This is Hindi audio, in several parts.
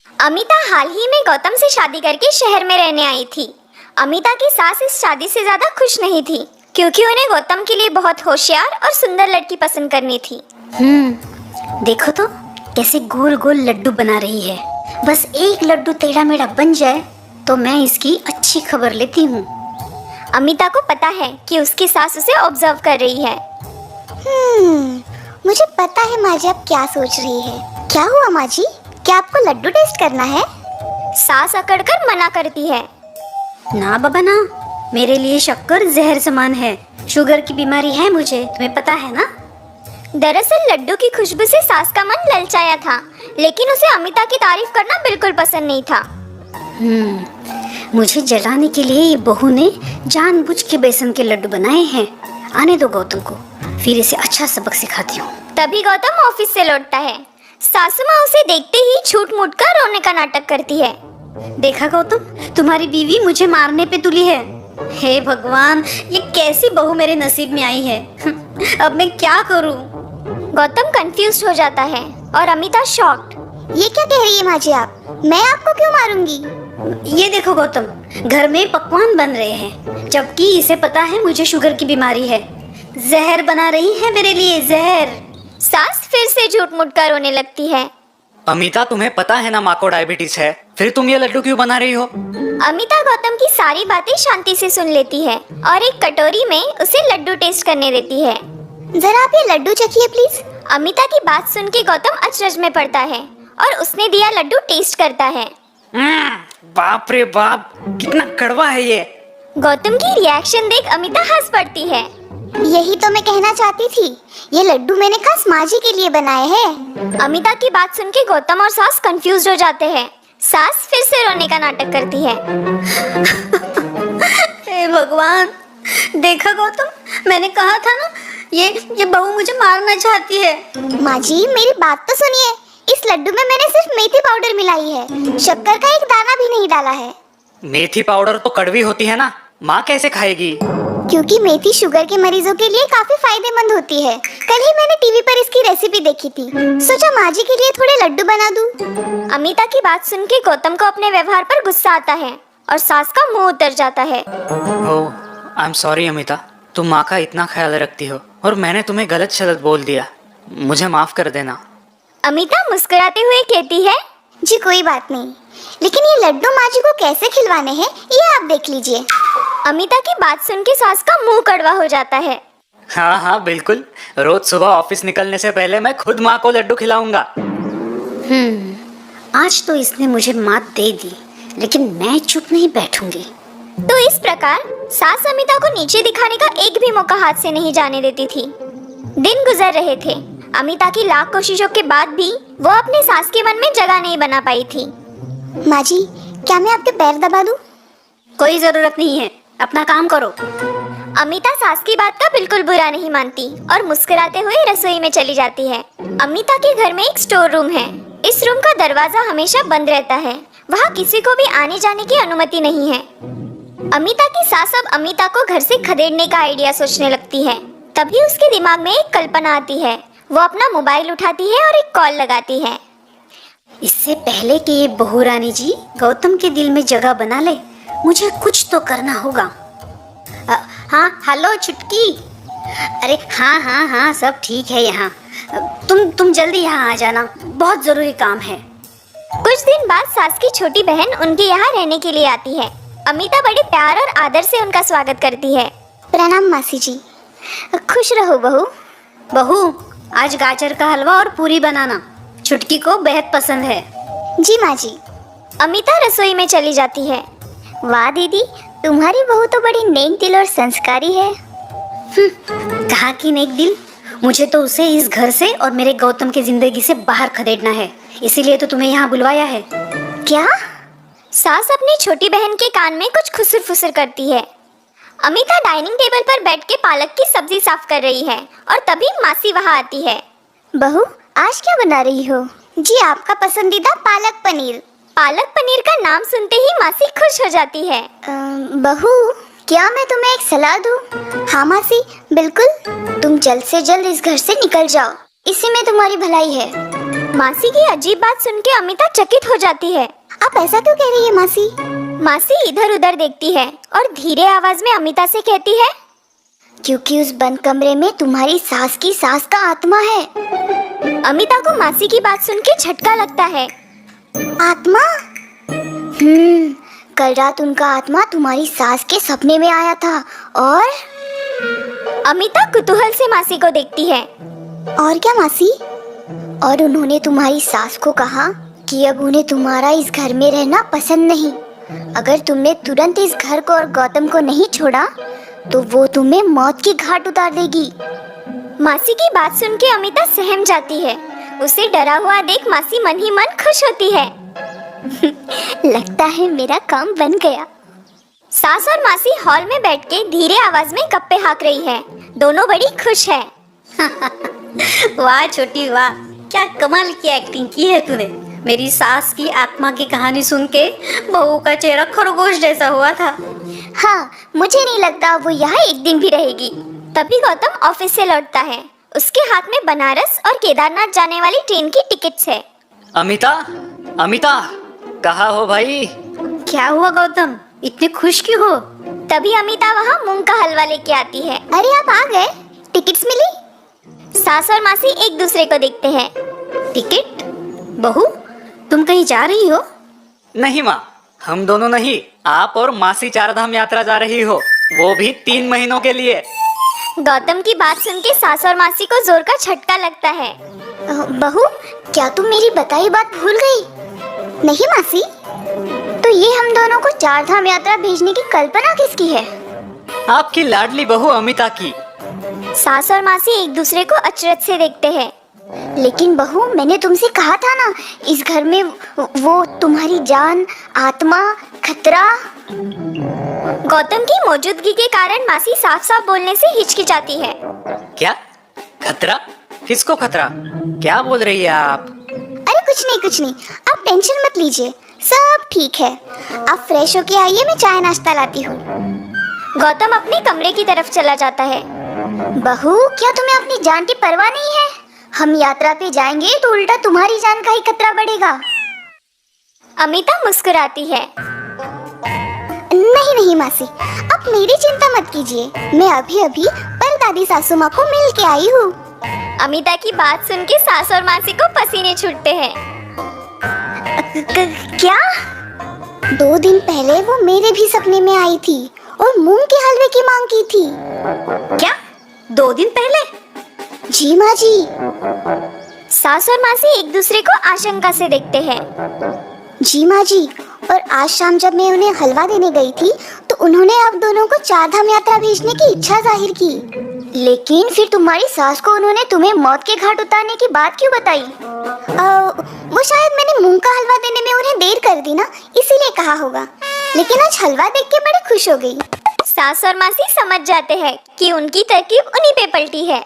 अमिता हाल ही में गौतम से शादी करके शहर में रहने आई थी। अमिता की सास इस शादी से ज्यादा खुश नहीं थी क्योंकि उन्हें गौतम के लिए बहुत होशियार और सुंदर लड़की पसंद करनी थी। देखो तो कैसे गोल गोल लड्डू बना रही है। बस एक लड्डू टेढ़ा मेढ़ा बन जाए तो मैं इसकी अच्छी खबर लेती हूँ। अमिता को पता है कि उसकी सास उसे ऑब्जर्व कर रही है। मुझे पता है माँ जी आप क्या सोच रही है। क्या हुआ माँ जी, क्या आपको लड्डू टेस्ट करना है? सास अकड़कर मना करती है। ना बाबा ना, मेरे लिए शक्कर जहर समान है। शुगर की बीमारी है मुझे, तुम्हें पता है ना। दरअसल लड्डू की खुशबू से सास का मन ललचाया था, लेकिन उसे अमिता की तारीफ करना बिल्कुल पसंद नहीं था। मुझे जलाने के लिए ये बहू ने जानबूझ के बेसन के लड्डू बनाए हैं। आने दो गौतम को, फिर इसे अच्छा सबक सिखाती हूँ। तभी गौतम ऑफिस से लौटता है। सासू माँ उसे देखते ही छूट मूट कर रोने का नाटक करती है। देखा गौतम, तुम्हारी बीवी मुझे मारने पे तुली है। हे भगवान, ये कैसी बहू मेरे नसीब में आई है। अब मैं क्या करूँ? गौतम कंफ्यूज हो जाता है और अमिता शॉक्ड। ये क्या कह रही है माँ जी आप? मैं आपको क्यों मारूंगी? ये देखो गौतम, घर में पकवान बन रहे हैं, जबकि इसे पता है मुझे शुगर की बीमारी है। जहर बना रही है मेरे लिए, जहर। सास फिर से झूठ मूठ कर रोने लगती है। अमिता, तुम्हें पता है ना माँ को डायबिटीज है, फिर तुम ये लड्डू क्यों बना रही हो? अमिता गौतम की सारी बातें शांति से सुन लेती है और एक कटोरी में उसे लड्डू टेस्ट करने देती है। जरा आप ये लड्डू चखिए प्लीज। अमिता की बात सुन के गौतम अचरज में पड़ता है और उसने दिया लड्डू टेस्ट करता है। बाप रे बाप, कितना कड़वा है ये। गौतम की रिएक्शन देख अमिता हंस पड़ती है। यही तो मैं कहना चाहती थी, ये लड्डू मैंने खास माँ जी के लिए बनाए हैं। अमिता की बात सुन के गौतम और सास कंफ्यूज हो जाते हैं। सास फिर से रोने का नाटक करती है। हे भगवान, देखा गौतम, मैंने कहा था ना, ये बहू मुझे मारना चाहती है। माँ जी मेरी बात तो सुनिए, इस लड्डू में मैंने सिर्फ मेथी पाउडर मिलाई है, शक्कर का एक दाना भी नहीं डाला है। मेथी पाउडर तो कड़वी होती है ना, माँ कैसे खाएगी? क्योंकि मेथी शुगर के मरीजों के लिए काफी फायदेमंद होती है। कल ही मैंने टीवी पर इसकी रेसिपी देखी थी, सोचा माँ जी के लिए थोड़े लड्डू बना दूं। अमिता की बात सुन के गौतम को अपने व्यवहार पर गुस्सा आता है और सास का मुंह उतर जाता है। ओह, आई एम सॉरी अमिता, तुम माँ का इतना ख्याल रखती हो और मैंने तुम्हें गलत शलत बोल दिया, मुझे माफ कर देना। अमिता मुस्कुराते हुए कहती है, जी कोई बात नहीं, लेकिन ये लड्डू माँ जी को कैसे खिलवाने हैं ये आप देख लीजिए। अमिता की बात सुन के सास का मुंह कड़वा हो जाता है। हाँ हाँ बिल्कुल, रोज सुबह ऑफिस निकलने से पहले मैं खुद माँ को लड्डू खिलाऊंगा। आज तो इसने मुझे मात दे दी, लेकिन मैं चुप नहीं बैठूंगी। तो इस प्रकार सास अमिता को नीचे दिखाने का एक भी मौका हाथ से नहीं जाने देती थी। दिन गुजर रहे थे। अमिता की लाख कोशिशों के बाद भी वो अपने सास के मन में जगह नहीं बना पाई थी। माँ जी क्या मैं आपके पैर दबा दूं? कोई जरूरत नहीं है, अपना काम करो। अमिता सास की बात का बिल्कुल बुरा नहीं मानती और मुस्कुराते हुए रसोई में चली जाती है। अमिता के घर में एक स्टोर रूम है। इस रूम का दरवाजा हमेशा बंद रहता है, वहाँ किसी को भी आने जाने की अनुमति नहीं है। अमिता की सास अब अमिता को घर से खदेड़ने का आइडिया सोचने लगती है। तभी उसके दिमाग में एक कल्पना आती है। वो अपना मोबाइल उठाती है और एक कॉल लगाती है। इससे पहले कि ये बहू रानी जी गौतम के दिल में जगह बना ले, मुझे कुछ तो करना होगा। हाँ हेलो छुटकी। अरे हाँ सब ठीक है यहाँ। तुम जल्दी यहाँ आ जाना, बहुत जरूरी काम है। कुछ दिन बाद सास की छोटी बहन उनके यहाँ रहने के लिए आती है। अमिता बड़े प्यार और आदर से उनका स्वागत करती है। प्रणाम मासी जी। खुश रहो बहू। बहू, आज गाजर का हलवा और पूरी बनाना, छुटकी को बेहद पसंद है। जी माँ जी। अमिता रसोई में चली जाती है। वाह दीदी, तुम्हारी बहू तो बड़ी नेक दिल और संस्कारी है। कहा कि नेक दिल, मुझे तो उसे इस घर से और मेरे गौतम की जिंदगी से बाहर खदेड़ना है, इसीलिए तो तुम्हें यहाँ बुलवाया है। क्या? सास अपनी छोटी बहन के कान में कुछ खुसर फुसर करती है। अमिता डाइनिंग टेबल पर बैठ के पालक की सब्जी साफ कर रही है और तभी मासी वहाँ आती है। बहू आज क्या बना रही हो? जी आपका पसंदीदा पालक पनीर। पालक पनीर का नाम सुनते ही मासी खुश हो जाती है। बहू क्या मैं तुम्हें एक सलाह दूं? हाँ मासी बिल्कुल, तुम जल्द से जल्द इस घर से निकल जाओ, इसी में तुम्हारी भलाई है। मासी की अजीब बात सुन के अमिता चकित हो जाती है। आप ऐसा क्यों कह रही है मासी? मासी इधर उधर देखती है और धीरे आवाज में अमिता से कहती है, क्योंकि उस बंद कमरे में तुम्हारी सास की सास का आत्मा है। अमिता को मासी की बात सुन के झटका लगता है। आत्मा? कल रात उनका आत्मा तुम्हारी सास के सपने में आया था और अमिता कुतूहल से मासी को देखती है। और क्या मासी? और उन्होंने तुम्हारी सास को कहा कि अब उन्हें तुम्हारा इस घर में रहना पसंद नहीं। अगर तुमने तुरंत इस घर को और गौतम को नहीं छोड़ा तो वो तुम्हें मौत की घाट उतार देगी। मासी की बात सुन के अमिता सहम जाती है। उसे डरा हुआ देख मासी मन ही मन खुश होती है। लगता है मेरा काम बन गया। सास और मासी हॉल में बैठ के धीरे आवाज में गप्पे हाँक रही है। दोनों बड़ी खुश है। वाह छोटी वाह, क्या कमाल की एक्टिंग की है तूने। मेरी सास की आत्मा की कहानी सुन के बहू का चेहरा खरगोश जैसा हुआ था। हाँ, मुझे नहीं लगता वो यहाँ एक दिन भी रहेगी। तभी गौतम ऑफिस से लौटता है। उसके हाथ में बनारस और केदारनाथ जाने वाली ट्रेन की टिकट्स है। अमिता, अमिता, कहाँ हो भाई? क्या हुआ गौतम, इतने खुश क्यों हो? तभी अमिता वहाँ मूंग का हलवा लेके आती है। अरे आप आ गए, टिकट्स मिली? सास और मासी एक दूसरे को देखते हैं। टिकट? बहू, तुम कहीं जा रही हो? नहीं माँ, हम दोनों नहीं, आप और मासी चारधाम यात्रा जा रही हो, वो भी 3 महीनों के लिए। गौतम की बात सुन के सास और मासी को जोर का झटका लगता है। बहू, क्या तुम मेरी बताई बात भूल गई? नहीं मासी, तो ये हम दोनों को चारधाम यात्रा भेजने की कल्पना किसकी है? आपकी लाडली बहू अमिता की। सास और मासी एक दूसरे को अचरज से देखते हैं। लेकिन बहू, मैंने तुमसे कहा था ना, इस घर में वो तुम्हारी जान, आत्मा, खतरा। गौतम की मौजूदगी के कारण मासी साफ साफ बोलने से हिचकिचाती है। क्या खतरा? किसको खतरा? क्या बोल रही है आप? अरे कुछ नहीं, आप टेंशन मत लीजिए, सब ठीक है। आप फ्रेश होके आइए, मैं चाय नाश्ता लाती हूँ। गौतम अपने कमरे की तरफ चला जाता है। बहू, क्या तुम्हें अपनी जान की परवाह नहीं है? हम यात्रा पे जाएंगे तो उल्टा तुम्हारी जान का ही खतरा बढ़ेगा। अमिता मुस्कुराती है। नहीं मासी, आप मेरी चिंता मत कीजिए, मैं अभी परदादी सासू माँ को मिल के आई हूँ। अमिता की बात सुन के सास और मासी को पसीने छूटते हैं। क्या? 2 दिन पहले वो मेरे भी सपने में आई थी और मूंग के हलवे की मांग की थी। क्या? 2 दिन पहले? जी माँ जी। सास और मासी एक दूसरे को आशंका से देखते हैं। जी माँ जी, और आज शाम जब मैं उन्हें हलवा देने गई थी तो उन्होंने आप दोनों को चारधाम यात्रा भेजने की इच्छा जाहिर की। लेकिन फिर तुम्हारी सास को उन्होंने तुम्हें मौत के घाट उतारने की बात क्यों बताई? वो शायद मैंने मूंग का हलवा देने में उन्हें देर कर दी ना, इसीलिए कहा होगा। लेकिन आज हलवा देख के बड़ी खुश हो गई। सास और मासी समझ जाते हैं कि उनकी तरकीब उन्हीं पे पलटी है।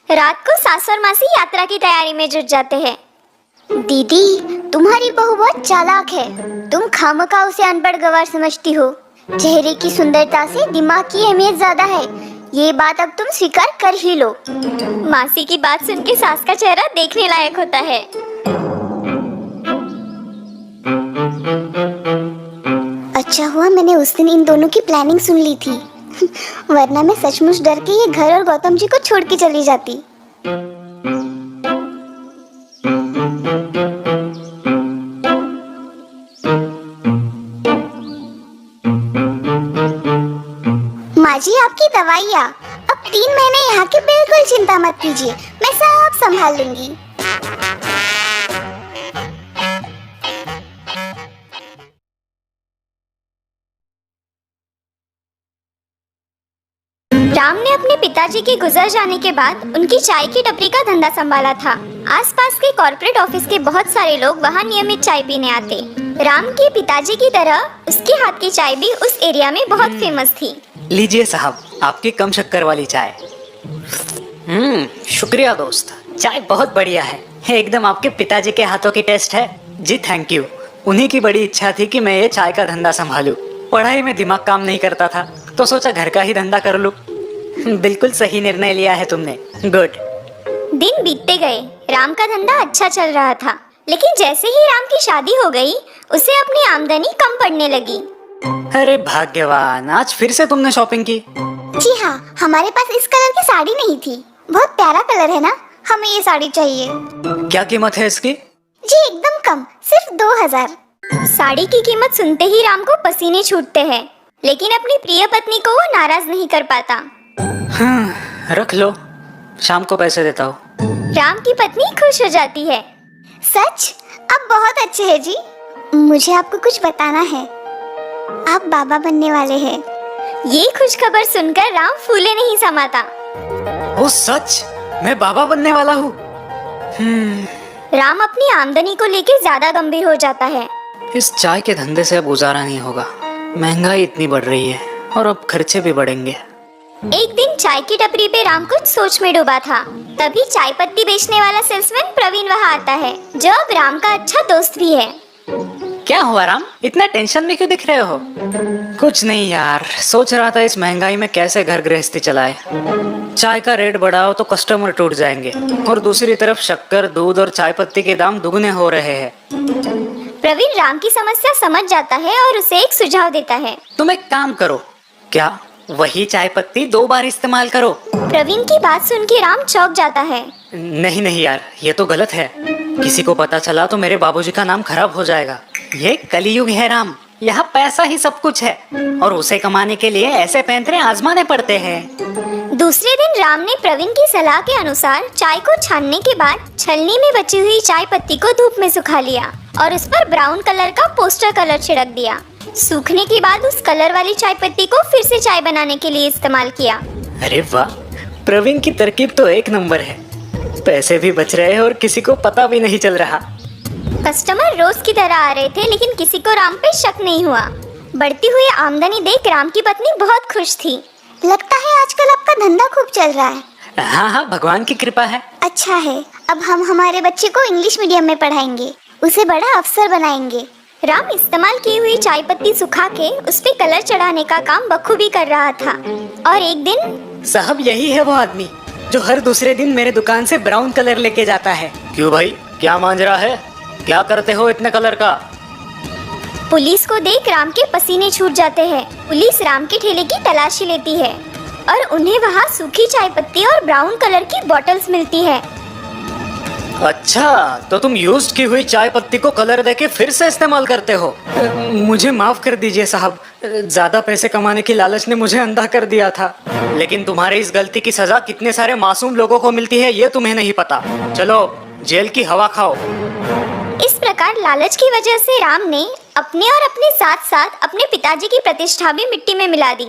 रात को सास और मासी यात्रा की तैयारी में जुट जाते हैं। दीदी, तुम्हारी बहू बहुत चालाक है। तुम खामखा उसे अनपढ़ गंवार समझती हो। चेहरे की सुंदरता से दिमाग की अहमियत ज्यादा है, ये बात अब तुम स्वीकार कर ही लो। मासी की बात सुन के सास का चेहरा देखने लायक होता है। अच्छा हुआ मैंने उस दिन इन दोनों की प्लानिंग सुन ली थी, वरना मैं सचमुच डर के ये घर और गौतम जी को छोड़ के चली जाती। माँ जी, आपकी दवाइयाँ। अब 3 महीने यहाँ की बिल्कुल चिंता मत कीजिए, मैं सब संभाल लूंगी। राम ने अपने पिताजी के गुजर जाने के बाद उनकी चाय की टपरी का धंधा संभाला था। आसपास के कॉर्पोरेट ऑफिस के बहुत सारे लोग वहाँ नियमित चाय पीने आते। राम के पिताजी की तरह उसके हाथ की चाय भी उस एरिया में बहुत फेमस थी। लीजिए साहब, आपकी कम शक्कर वाली चाय। शुक्रिया दोस्त, चाय बहुत बढ़िया है, एकदम आपके पिताजी के हाथों की टेस्ट है। जी थैंक यू। उन्हीं की बड़ी इच्छा थी कि मैं ये चाय का धंधा संभालूं। पढ़ाई में दिमाग काम नहीं करता था तो सोचा घर का ही धंधा कर लूं। बिल्कुल सही निर्णय लिया है तुमने, गुड। दिन बीतते गए। राम का धंधा अच्छा चल रहा था, लेकिन जैसे ही राम की शादी हो गई, उसे अपनी आमदनी कम पड़ने लगी। अरे भाग्यवान, आज फिर से तुमने शॉपिंग की। जी हाँ, हमारे पास इस कलर की साड़ी नहीं थी। बहुत प्यारा कलर है ना, हमें ये साड़ी चाहिए। क्या कीमत है इसकी? जी एकदम कम, सिर्फ 2000। साड़ी की कीमत सुनते ही राम को पसीने छूटते हैं, लेकिन अपनी प्रिय पत्नी को वो नाराज नहीं कर पाता। रख लो, शाम को पैसे देता हूँ। राम की पत्नी खुश हो जाती है। सच? आप बहुत अच्छे हैं जी। मुझे आपको कुछ बताना है, आप बाबा बनने वाले हैं। ये खुशखबर सुनकर राम फूले नहीं समाता। ओ सच? मैं बाबा बनने वाला हूँ। राम अपनी आमदनी को लेकर ज्यादा गंभीर हो जाता है। इस चाय के धंधे से अब गुजारा नहीं होगा। महंगाई इतनी बढ़ रही है और अब खर्चे भी बढ़ेंगे। एक दिन चाय की टपरी पे राम कुछ सोच में डूबा था। तभी चाय पत्ती बेचने वाला सेल्समैन प्रवीण वहाँ आता है, जो अब राम का अच्छा दोस्त भी है। क्या हुआ राम, इतना टेंशन में क्यों दिख रहे हो? कुछ नहीं यार, सोच रहा था इस महंगाई में कैसे घर गृहस्थी चलाए। चाय का रेट बढ़ाओ तो कस्टमर टूट जाएंगे, और दूसरी तरफ शक्कर, दूध और चाय पत्ती के दाम दुगने हो रहे हैं। प्रवीण राम की समस्या समझ जाता है और उसे एक सुझाव देता है। तुम एक काम करो, क्या वही चाय पत्ती 2 बार इस्तेमाल करो। प्रवीण की बात सुन के राम चौंक जाता है। नहीं नहीं यार, ये तो गलत है। किसी को पता चला तो मेरे बाबूजी का नाम खराब हो जाएगा। ये कलयुग है राम, यहाँ पैसा ही सब कुछ है, और उसे कमाने के लिए ऐसे पैंतरे आजमाने पड़ते हैं। दूसरे दिन राम ने प्रवीण की सलाह के अनुसार चाय को छानने के बाद छलनी में बची हुई चाय पत्ती को धूप में सुखा लिया और उस पर ब्राउन कलर का पोस्टर कलर छिड़क दिया। सूखने के बाद उस कलर वाली चाय पत्ती को फिर से चाय बनाने के लिए इस्तेमाल किया। अरे वाह, प्रवीण की तरकीब तो एक नंबर है। पैसे भी बच रहे हैं और किसी को पता भी नहीं चल रहा। कस्टमर रोज की तरह आ रहे थे, लेकिन किसी को राम पे शक नहीं हुआ। बढ़ती हुई आमदनी देख राम की पत्नी बहुत खुश थी। लगता है आजकल आपका धंधा खूब चल रहा है। हाँ हाँ, भगवान की कृपा है। अच्छा है, अब हम हमारे बच्चे को इंग्लिश मीडियम में पढ़ाएंगे, उसे बड़ा अफसर बनाएंगे। राम इस्तेमाल की हुई चाय पत्ती सुखा के उस पे कलर चढ़ाने का काम बखूबी कर रहा था। और एक दिन साहब, यही है वो आदमी जो हर दूसरे दिन मेरे दुकान से ब्राउन कलर लेके जाता है। क्यों भाई, क्या मांजरा है? क्या करते हो इतने कलर का? पुलिस को देख राम के पसीने छूट जाते हैं। पुलिस राम के ठेले की तलाशी लेती है और उन्हें वहाँ सूखी चाय पत्ती और ब्राउन कलर की बॉटल्स मिलती है। अच्छा, तो तुम यूज्ड की हुई चाय पत्ती को कलर देके फिर से इस्तेमाल करते हो। मुझे माफ कर दीजिए साहब, ज्यादा पैसे कमाने की लालच ने मुझे अंधा कर दिया था। लेकिन तुम्हारी इस गलती की सजा कितने सारे मासूम लोगों को मिलती है ये तुम्हें नहीं पता। चलो जेल की हवा खाओ। इस प्रकार लालच की वजह से राम ने अपने और अपने साथ साथ अपने पिताजी की प्रतिष्ठा भी मिट्टी में मिला दी।